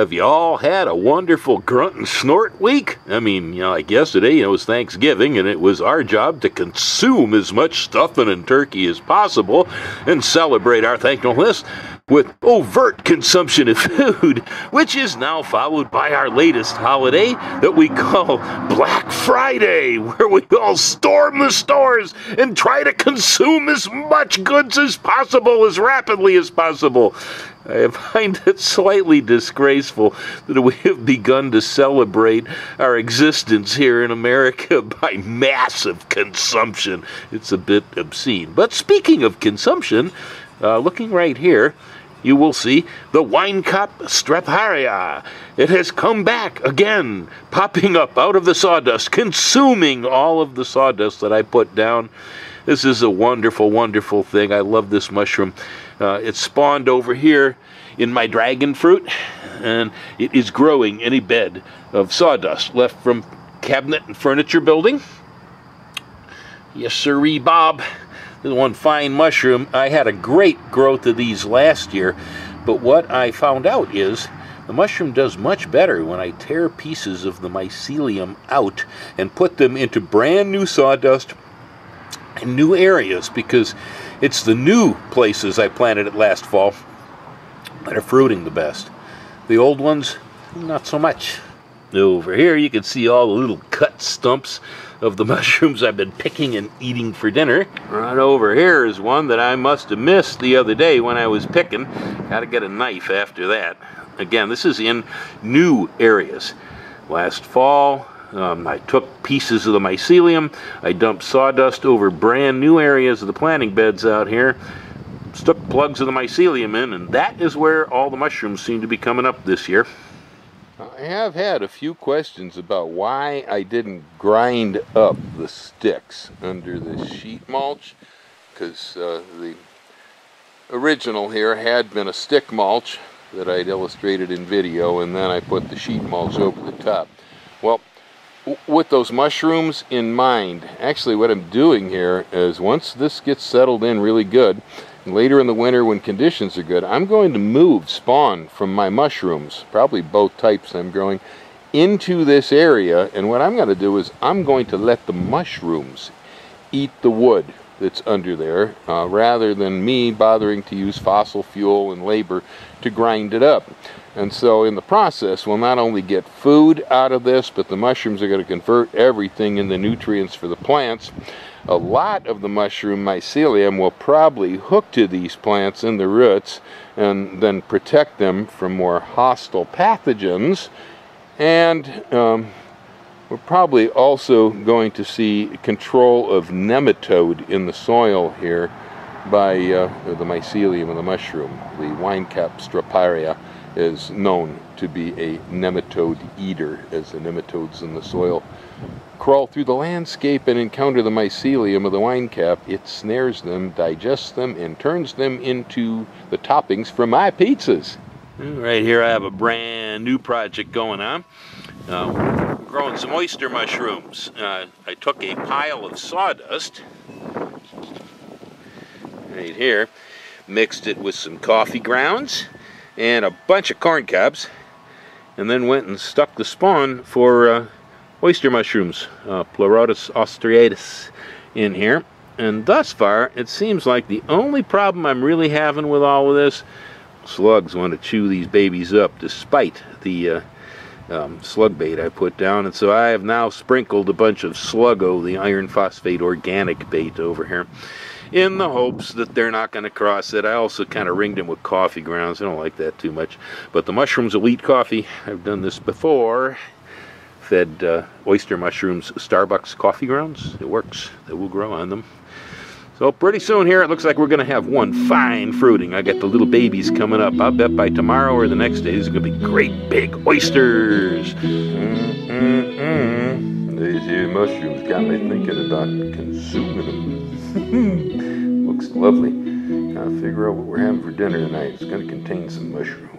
Have you all had a wonderful grunt and snort week? I mean, like yesterday, it was Thanksgiving, and it was our job to consume as much stuffing and turkey as possible and celebrate our thankfulness with overt consumption of food, which is now followed by our latest holiday that we call Black Friday, where we all storm the stores and try to consume as much goods as possible, as rapidly as possible. I find it slightly disgraceful that we have begun to celebrate our existence here in America by massive consumption. It's a bit obscene. But speaking of consumption, looking right here, you will see the wine cup straparia. It has come back again, popping up out of the sawdust, consuming all of the sawdust that I put down. This is a wonderful, wonderful thing. I love this mushroom. It spawned over here in my dragon fruit, and it is growing in a bed of sawdust left from cabinet and furniture building. Yes, sirree, Bob. This one fine mushroom. I had a great growth of these last year, but what I found out is the mushroom does much better when I tear pieces of the mycelium out and put them into brand new sawdust in new areas, because it's the new places I planted it last fall that are fruiting the best. The old ones, not so much. Over here you can see all the little cut stumps of the mushrooms I've been picking and eating for dinner. Right over here is one that I must have missed the other day when I was picking. Got to get a knife after that. Again, this is in new areas. Last fall, I took pieces of the mycelium, I dumped sawdust over brand new areas of the planting beds out here, stuck plugs of the mycelium in, and that is where all the mushrooms seem to be coming up this year. I have had a few questions about why I didn't grind up the sticks under the sheet mulch, because the original here had been a stick mulch that I'd illustrated in video, and then I put the sheet mulch over the top. Well, with those mushrooms in mind, actually what I'm doing here is once this gets settled in really good, later in the winter when conditions are good, I'm going to move spawn from my mushrooms, probably both types I'm growing, into this area, and what I'm going to do is I'm going to let the mushrooms eat the wood that's under there, rather than me bothering to use fossil fuel and labor to grind it up. And so in the process, we'll not only get food out of this, but the mushrooms are going to convert everything into nutrients for the plants. A lot of the mushroom mycelium will probably hook to these plants in the roots and then protect them from more hostile pathogens. And we're probably also going to see control of nematode in the soil here by the mycelium of the mushroom. The wine cap straparia is known to be a nematode eater, as the nematodes in the soil crawl through the landscape and encounter the mycelium of the wine cap. It snares them, digests them, and turns them into the toppings for my pizzas. Right here I have a brand new project going on. We're growing some oyster mushrooms. I took a pile of sawdust right here, mixed it with some coffee grounds and a bunch of corn cobs, and then went and stuck the spawn for oyster mushrooms, Pleurotus austriatus, in here. And thus far, it seems like the only problem I'm really having with all of this, slugs want to chew these babies up despite the slug bait I put down. And so I have now sprinkled a bunch of Sluggo, the iron phosphate organic bait, over here, in the hopes that they're not going to cross it. I also kind of ringed them with coffee grounds. I don't like that too much. But the mushrooms will eat coffee. I've done this before. Fed oyster mushrooms Starbucks coffee grounds. It works. They will grow on them. So pretty soon here, it looks like we're going to have one fine fruiting. I got the little babies coming up. I'll bet by tomorrow or the next day, these are going to be great big oysters. These here mushrooms got me thinking about consuming them. Looks lovely. Gotta figure out what we're having for dinner tonight. It's going to contain some mushrooms.